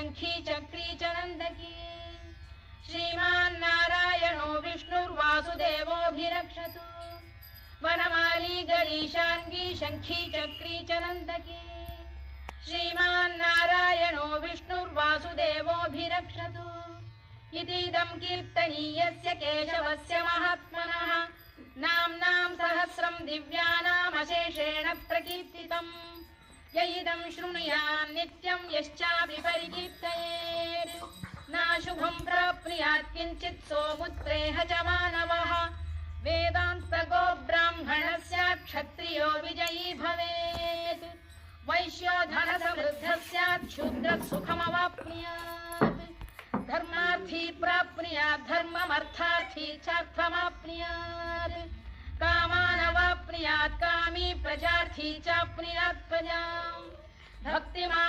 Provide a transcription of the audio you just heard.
शंखी चक्री च नंदकी श्रीमान्नारायणो विष्णुर्वासुदेवोऽभिरक्षतु वनमाली गरीशाङ्गी शंखी चक्री च नंदकी श्रीमान्नारायणो विष्णुर्वासुदेवोऽभिरक्षतु इतीदं कीर्तनीयस्य केशवस्य महात्मनः नाम्नां सहस्रं दिव्यानामशेषेण प्रकीर्तितम् य इदं शृणुयात् नित्यं यश्चापि परिकीर्तयेत् नाशुभं प्राप्नुयात् किञ्चित् सोमुत्रेह च मानवः वेदान्तगो ब्राह्मणः स्यात् क्षत्रियो विजयी भवेत् वैश्यो धनसमृद्धः स्यात् शूद्रः सुखमवाप्नुयात् धर्मार्थी प्राप्नुयात् धर्ममर्थार्थी चार्थमाप्नुयात् कामानवाप्नुयात् कामी प्रजार्थी चाप्नुयात् प्रजाम् भक्तिमान्